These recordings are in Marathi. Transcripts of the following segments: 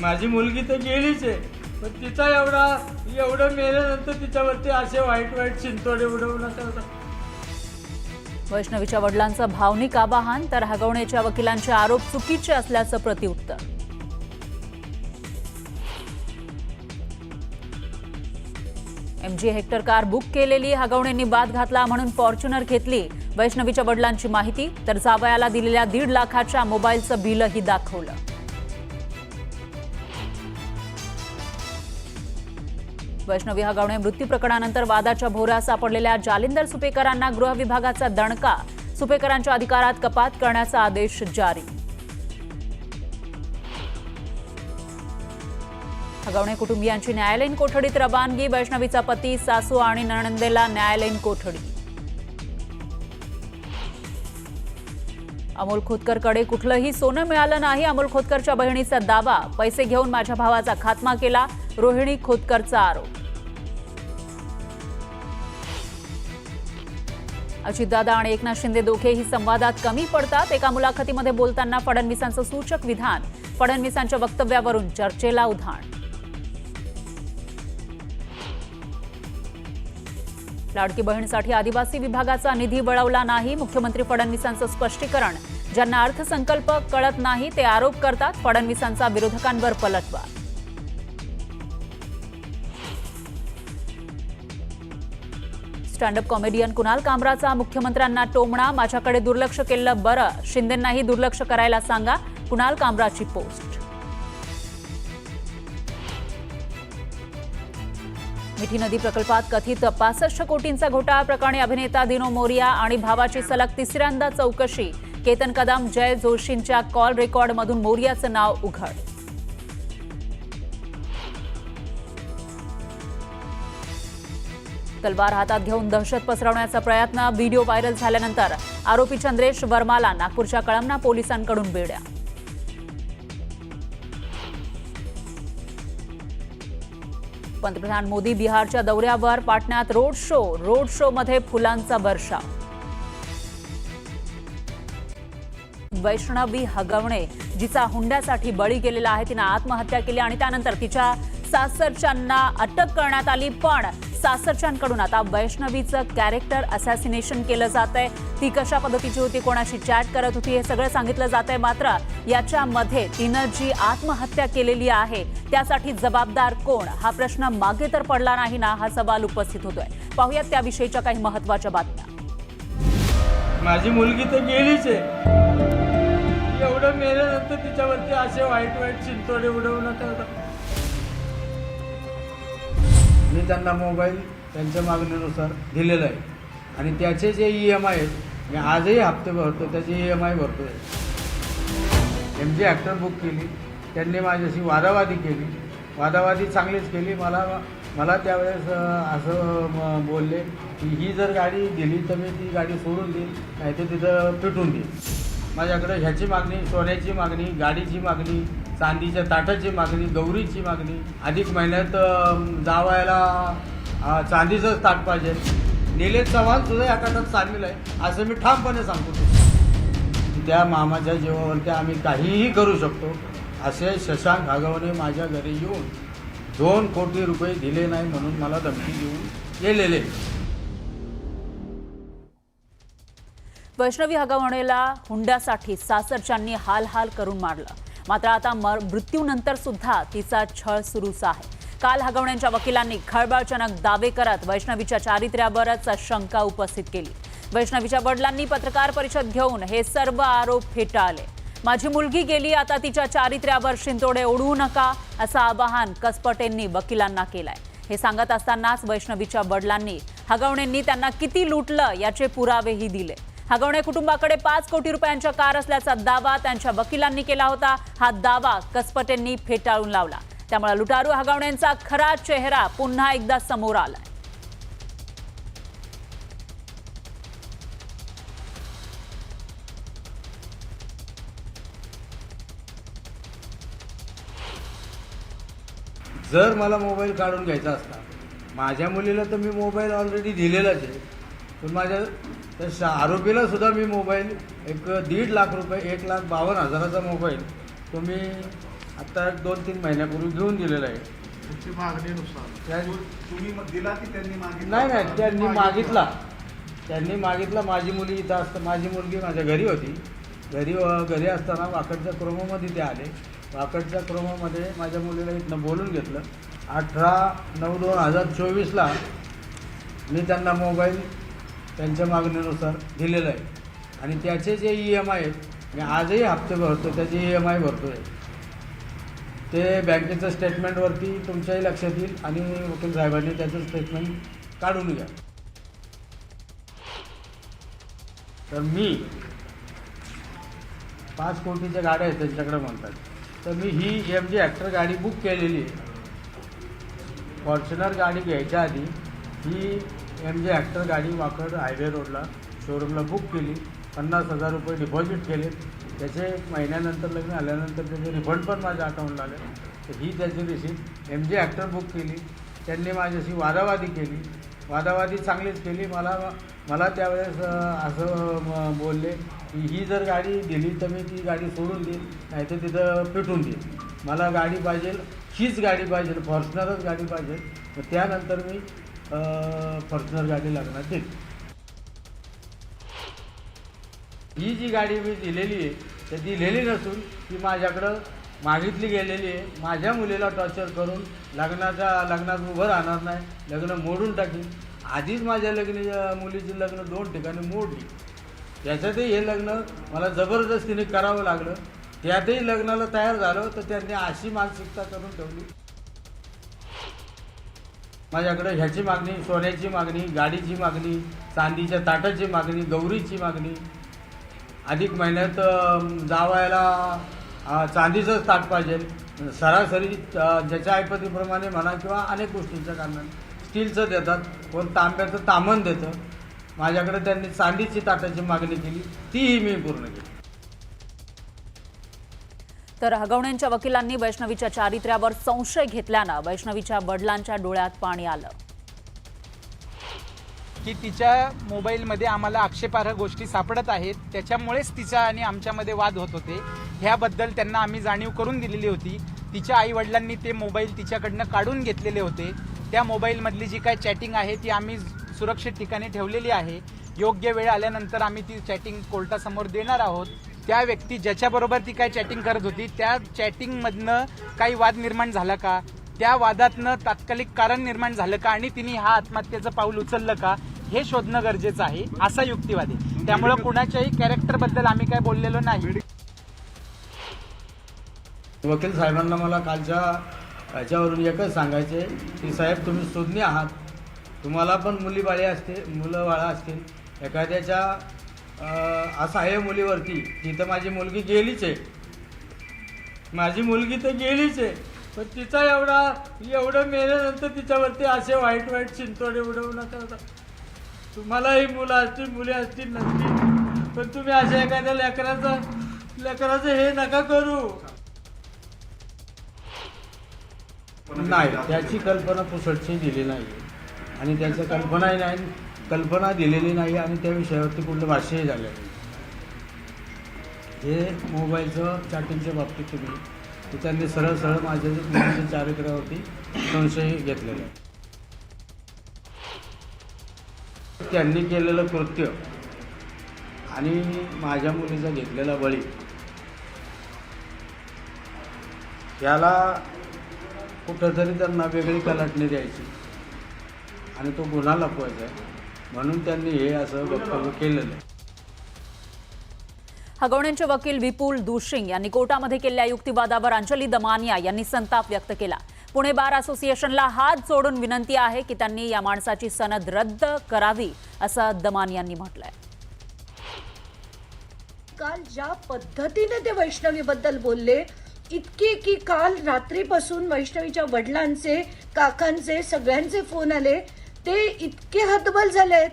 माझी मुलगी तर गेलीच आहे, पण तिचा एवढं मेल्यानंतर तिच्यावरती असे वाईट वाईट चिंतोडे उडवू नका. वैष्णवीच्या वडिलांचं भावनिक आवाहन तर हगवणेच्या वकिलांचे आरोप चुकीचे असल्याचं प्रत्युत्तर. MG हेक्टर कार बुक केलेली, हगवणेंनी बाद घातला म्हणून फॉर्च्युनर घेतली. वैष्णवीच्या वडिलांची माहिती तर जावयाला दिलेल्या 1.5 लाखाच्या मोबाईलचं बिलही दाखवलं. वैष्णवी हगवणे मृत्यू प्रकरणानंतर वादाच्या भोवऱ्यात सापडलेल्या जालिंदर सुपेकरांना गृह विभागाचा दणका. सुपेकरांच्या अधिकारात कपात करण्याचा आदेश जारी. हगवणे कुटुंबियांची न्यायालयीन कोठडीत रवानगी. वैष्णवीचा पती, सासू आणि नणंदेला न्यायालयीन कोठडी. अमोल खोतकरकडे कुठलंही सोनं मिळालं नाही. अमोल खोतकरच्या बहिणीचा दावा. पैसे घेऊन माझ्या भावाचा खात्मा केला, रोहिणी खोतकरचा आरोप. अजितदादा आणि एकनाथ शिंदे दोघेही संवादात कमी पडतात. एका मुलाखतीमध्ये बोलताना फडणवीसांचं सूचक विधान. फडणवीसांच्या वक्तव्यावरून चर्चेला उधाण. लाडकी बहीणसाठी आदिवासी विभागाचा निधी वळवला नाही. मुख्यमंत्री फडणवीसांचं स्पष्टीकरण. ज्यांना अर्थसंकल्प कळत नाही ते आरोप करतात. फडणवीसांचा विरोधकांवर पलटवार. स्टँडअप कॉमेडियन कुणाल कामराचा मुख्यमंत्र्यांना टोमणा. माझ्याकडे दुर्लक्ष केलं बरं, शिंदेंनाही दुर्लक्ष करायला सांगा. कुणाल कामराची पोस्ट. मिठी नदी प्रकल्पात कथित 65 कोटींचा घोटाळा प्रकरणी अभिनेता दिनो मोरिया आणि भावाची सलग तिसऱ्यांदा चौकशी. केतन कदम, जय जोशींच्या कॉल रेकॉर्डमधून मोरियाचं नाव उघड. तलवार हातात घेऊन दहशत पसरवण्याचा प्रयत्न. व्हिडिओ व्हायरल झाल्यानंतर आरोपी चंद्रेश वर्माला नागपूरच्या कळमना पोलिसांकडून बेड्या. पंतप्रधान मोदी बिहारच्या दौऱ्यावर. पाटण्यात रोड शो मध्ये फुलांचा वर्षाव. वैष्णवी हगवणे जिचा हुंड्यासाठी बळी गेलेला आहे, तिने आत्महत्या केली आणि त्यानंतर तिच्या सासरच्यांना अटक करण्यात आली. पण सासरच्यांकडून आता वैष्णवीचं कॅरेक्टर असॅसिनेशन केलं जात आहे. ती कशा पद्धतीची होती, कोणाशी चॅट करत होती, हे सगळं सांगितलं जात आहे. मात्र याच्यामध्ये तिनं जी आत्महत्या केलेली आहे त्यासाठी जबाबदार कोण, हा प्रश्न मागे तर पडला नाही ना, हा सवाल उपस्थित होतोय. पाहूयात त्याविषयीच्या काही महत्त्वाच्या बातम्या. माझी मुलगी तर गेलीच आहे, एवढं मेल्यानंतर तिच्यावरती असे वाईट वाईट चिंतोडे उडवू नका. मी त्यांना मोबाईल त्यांच्या मागणीनुसार दिलेला आहे आणि त्याचे जे EMI आहेत, मी आजही हप्ते भरतो, त्याचे EMI भरतो आहे. MG हेक्टर बुक केली, त्यांनी माझ्याशी वादावादी केली, वादावादी चांगलीच केली. मला त्यावेळेस असं बोलले की ही जर गाडी दिली तर मी ती गाडी सोडून देईल, नाही तर तिथं पेटून देईल. माझ्याकडे ह्याची मागणी, सोन्याची मागणी, गाडीची मागणी, चांदीच्या ताटाची मागणी, गौरीची मागणी, अधिक महिन्यात जावायला चांदीचंच ताट पाहिजे. निलेश चव्हाण सुद्धा या ताटात सामील आहे असं मी ठामपणे सांगतो. त्या मामाच्या जीवावरती आम्ही काहीही करू शकतो असे शशांक हगवणे माझ्या घरी येऊन 2 कोटी रुपये दिले नाही म्हणून मला धमकी देऊन गेलेले. वैष्णवी हगवणेला हुंड्यासाठी सासरच्यांनी हाल करून मारलं. मात्र आता मृत्यूनंतर सुद्धा तिचा छळ सुरूच आहे. काल हगवण्यांच्या वकिलांनी खळबळजनक दावे करत वैष्णवीच्या चारित्र्यावरच शंका उपस्थित केली. वैष्णवीच्या वडिलांनी पत्रकार परिषद घेऊन हे सर्व आरोप फेटाळले. माझी मुलगी गेली, आता तिच्या चारित्र्यावर शिंतोडे ओढवू नका, असं आवाहन कसपटेंनी वकिलांना केलंय. हे सांगत असतानाच वैष्णवीच्या वडिलांनी हगवणेंनी त्यांना किती लुटलं याचे पुरावेही दिले. हगवणे कुटुंबाकडे 5 कोटी रुपयांच्या कार असल्याचा दावा त्यांच्या वकिलांनी केला होता. हा दावा कसपटेंनी फेटाळून लावला. त्यामुळे लुटारू हगवण्यांचा खरा चेहरा पुन्हा एकदा समोर आला. जर मला मोबाईल काढून घ्यायचा असता, माझ्या मुलीला तर मी मोबाईल ऑलरेडी दिलेलाच आहे, पण माझ्या त्या आरोपीला सुद्धा मी मोबाईल 1.5 लाख रुपये, 1,52,000चा मोबाईल तो मी आता 2-3 महिन्यापूर्वी घेऊन दिलेलं आहे. तुमची मागणीनुसार त्या- तुम्ही दिला की त्यांनी मागितला? नाही त्यांनी मागितला. माझी मुली इथं असतं, माझी मुलगी माझ्या घरी होती. घरी असताना वाकडच्या क्रोमोमध्ये ते आले. वाकडच्या क्रोमोमध्ये माझ्या मुलीला इथनं बोलून घेतलं. 18/9/2024ला मी त्यांना मोबाईल त्यांच्या मागणीनुसार दिलेला आहे आणि त्याचे जे EMI आहेत मी आजही हप्ते भरतो, त्याचे EMI भरतो आहे. ते बँकेचं स्टेटमेंटवरती तुमच्याही लक्षात येईल आणि वकील साहेबांनी त्याचं स्टेटमेंट काढून घ्या. तर मी 5 कोटीच्या गाड्या आहेत त्यांच्याकडे म्हणतात, तर मी ही MG ॲक्टर गाडी बुक केलेली आहे. फॉर्च्युनर गाडी घ्यायच्या आधी ही MG ॲक्टर गाडी वाकड हायवे रोडला शोरूमला बुक केली. 50,000 रुपये डिपॉझिट केले. त्याचे महिन्यानंतर लग्न आल्यानंतर त्याचे रिफंड पण माझ्या अकाउंटला आले. तर ही त्याची रिसिप्ट. MG ॲक्टर बुक केली. त्यांनी माझ्याशी वादावादी केली. वादावादी चांगलीच केली. मला त्यावेळेस असं बोलले की ही जर गाडी दिली तर मी ती गाडी सोडून देईल, नाही तर तिथं पेटून देईल. मला गाडी पाहिजे, हीच गाडी पाहिजे, फॉर्च्युनरच गाडी पाहिजे. तर त्यानंतर मी फॉर्च्युनर गाडी लागणार देईल. ही जी गाडी मी दिलेली आहे ते दिलेली नसून ती माझ्याकडं मागितली गेलेली आहे. माझ्या मुलीला टॉर्चर करून लग्नात उभं राहणार नाही, लग्न मोडून टाकीन. आधीच माझ्या मुलीची लग्न 2 ठिकाणी मोडली. त्याच्यातही हे लग्न मला जबरदस्तीने करावं लागलं. त्यातही लग्नाला तयार झालो तर त्यांनी अशी मानसिकता करून ठेवली. माझ्याकडे ह्याची मागणी, सोन्याची मागणी, गाडीची मागणी, चांदीच्या ताटाची मागणी, गौरीची मागणी. अधिक महिन्यात जावायला चांदीचंच ताट पाहिजे. सरासरी ज्याच्या ऐपतीप्रमाणे म्हणा किंवा अनेक गोष्टींच्या कारणाने स्टीलचं देतात, कोण तांब्याचं तामण देतं. माझ्याकडे त्यांनी चांदीची ताटाची मागणी केली, तीही मी पूर्ण केली. तर हगवण्यांच्या वकिलांनी वैष्णवीच्या चारित्र्यावर संशय घेतल्यानं वैष्णवीच्या वडिलांच्या डोळ्यात पाणी आलं. की तिच्या मोबाईलमध्ये आम्हाला आक्षेपार्ह गोष्टी सापडत आहेत, त्याच्यामुळेच तिचा आणि आमच्यामध्ये वाद होत होते. ह्याबद्दल त्यांना आम्ही जाणीव करून दिलेली होती. तिच्या आईवडिलांनी ते मोबाईल तिच्याकडनं काढून घेतलेले होते. त्या मोबाईलमधली जी काय चॅटिंग आहे ती आम्ही सुरक्षित ठिकाणी ठेवलेली आहे. योग्य वेळ आल्यानंतर आम्ही ती चॅटिंग कोर्टासमोर देणार आहोत. त्या व्यक्ती ज्याच्याबरोबर ती काय चॅटिंग करत होती त्या चॅटिंगमधनं काही वाद निर्माण झाला का, त्या वादातनं तात्कालिक कारण निर्माण झालं का आणि तिने हा आत्महत्येचं पाऊल उचललं का हे शोधणं गरजेचं आहे, असा युक्तिवाद आहे. त्यामुळं कुणाच्याही कॅरेक्टरबद्दल आम्ही काय बोललेलो नाही. वकील साहेबांना मला कालच्या याच्यावरून एकच सांगायचे की साहेब तुम्ही सुज्ञ आहात, तुम्हाला पण मुलं बाळा असतील. एखाद्याच्या असहाय्य मुलीवरती, तिथं माझी मुलगी गेलीच आहे, माझी मुलगी तर गेलीच आहे, पण तिचा एवढं मेल्यानंतर तिच्यावरती असे वाईट चिंतोडे उडवू नका. तुम्हालाही मुलं असतील, मुली असतील नसतील, पण तुम्ही अशा एखाद्या लेकराचं हे नका करू. नाही, त्याची कल्पना पुसटची दिली नाही आणि त्याच्या कल्पना दिलेली नाही आणि त्या विषयावरती कुठलं भाष्यही झालं नाही. हे मोबाईलचं चॅटिंगच्या बाबतीत तुम्ही त्यांनी सरळ माझ्या चारित्र्यावरती संशय घेतलेला आहे. त्यांनी केलेलं कृत्य आणि माझ्या मुलीचा घेतलेला बळी याला कुठंतरी त्यांना वेगळी कलाटणी द्यायची आणि तो गुन्हा लपवायचा आहे, म्हणून त्यांनी हे असं वक्तव्य केलेलं आहे. हगवण्यांचे वकील विपुल दुशिंग यांनी कोर्टामध्ये केलेल्या युक्तिवादावर अंजली दमानिया यांनी संताप व्यक्त केला. पुणे बार असोसिएशनला हात जोडून विनंती आहे की त्यांनी या माणसाची सनद रद्द करावी, असं दमानियांनी म्हटलंय. काल ज्या पद्धतीने ते वैष्णवीबद्दल बोलले, इतके की काल रात्रीपासून वैष्णवीच्या वडिलांचे, काकांचे, सगळ्यांचे फोन आले. ते इतके हतबल झालेत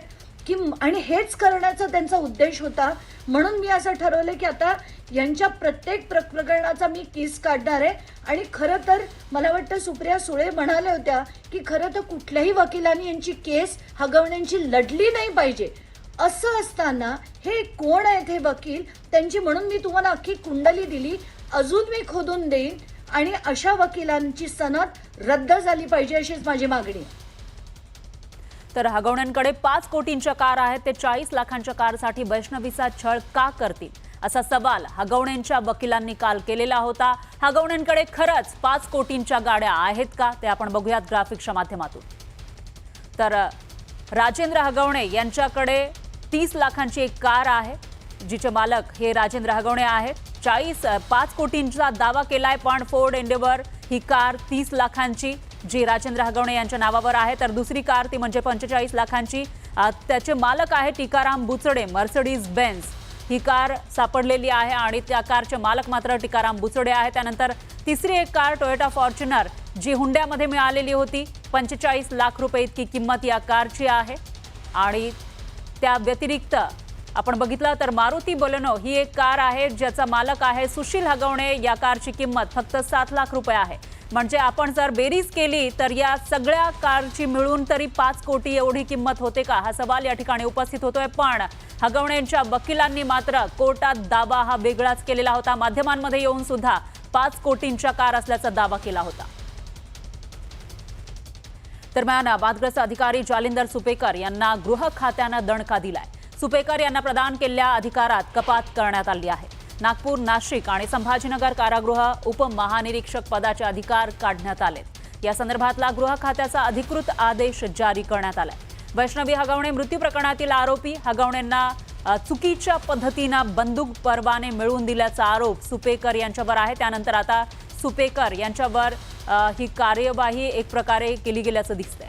की आणि हेच करण्याचा त्यांचा उद्देश होता. म्हणून मी असं ठरवलं की आता यांच्या प्रत्येक प्रकरणाचा मी केस काढणार आहे. आणि खरं तर मला वाटतं सुप्रिया सुळे म्हणाल्या होत्या की खरं तर कुठल्याही वकिलांनी यांची केस हगवण्यांची लढली नाही पाहिजे. असं असताना हे कोण आहेत हे वकील, त्यांची म्हणून मी तुम्हाला अख्खी कुंडली दिली. अजून मी खोदून देईन आणि अशा वकिलांची सनद रद्द झाली पाहिजे अशीच माझी मागणी आहे. तर हगवण्यांकडे 5 कोटींच्या कार आहेत, ते 40 लाखांच्या कारसाठी वैष्णवीचा छळ का करतील असा सवाल हगवण्यांच्या वकिलांनी काल केलेला होता. हगवण्यांकडे खरंच 5 कोटींच्या गाड्या आहेत का ते आपण बघूयात ग्राफिक्सच्या माध्यमातून. तर राजेंद्र हगवणे यांच्याकडे 30 लाखांची एक कार आहे, जिचे मालक हे राजेंद्र हगवणे आहेत. 5 कोटींचा दावा केलाय, पण फोर्ड एंडेव्हर ही कार 30 लाखांची जी राजेंद्र हगवणे यांच्या नावावर आहे. तर दुसरी कार ती म्हणजे 45 लाखांची, त्याचे मालक आहे टिकाराम बुचडे. मर्सिडीज बेन्झ ही कार सापडलेली आहे आणि त्या कारचे मालक मात्र टिकाराम बुचडे आहे. त्यानंतर तिसरी एक कार टोयोटा फॉर्च्युनर जी हुंड्यामध्ये मिळालेली होती, 45 लाख रुपये इतकी किंमत या कारची आहे. आणि त्या व्यतिरिक्त आपण बघितलं तर मारुती बोलेनो ही एक कार आहे, ज्याचा मालक आहे सुशील हगवणे. या कारची किंमत फक्त 7 लाख रुपये आहे. म्हणजे आपण जर बेरीज केली तर या सगळ्या कारची मिळून तरी 5 कोटी एवढी किंमत होते का, हा सवाल या ठिकाणी उपस्थित होतोय. पण हगवणेंच्या वकिलांनी मात्र कोर्टात दावा हा वेगळाच केलेला होता. माध्यमांमध्ये येऊन सुद्धा 5 कोटींच्या कार असल्याचा दावा केला होता. दरम्यान वादग्रस्त अधिकारी जालिंदर सुपेकर यांना गृह खात्यानं दणका दिलाय. सुपेकर यांना प्रदान केलेल्या अधिकारात कपात करण्यात आली आहे. नागपूर, नाशिक आणि संभाजीनगर कारागृह उपमहानिरीक्षक पदाचे अधिकार काढण्यात आले. या संदर्भातला गृह खात्याचा अधिकृत आदेश जारी करण्यात आलाय. वैष्णवी हगवणे मृत्यू प्रकरणातील आरोपी हगवणेंना चुकीच्या पद्धतीनं बंदूक परवाने मिळवून दिल्याचा आरोप सुपेकर यांच्यावर आहे. त्यानंतर आता सुपेकर यांच्यावर ही कार्यवाही एक प्रकारे केली गेल्याचं दिसतंय.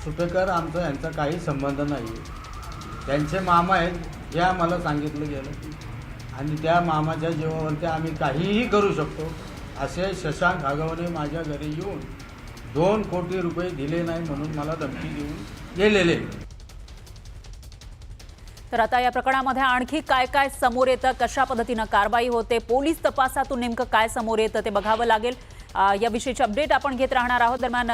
सुपेकर आमचा यांचा काही संबंध नाही. त्यांचे मामा आहेत हे आम्हाला सांगितलं गेलं आणि त्या मामाच्या जीवावरती आम्ही काहीही करू शकतो असे शशांक हगवणे माझ्या घरी येऊन 2 कोटी रुपये दिले नाही म्हणून मला धमकी देऊन गेलेले. तर आता या प्रकरणामध्ये आणखी काय काय समोर येतं, कशा पद्धतीनं कारवाई होते, पोलीस तपासातून नेमकं काय समोर येतं ते बघावं लागेल. याविषयीची अपडेट आपण घेत राहणार आहोत. दरम्यान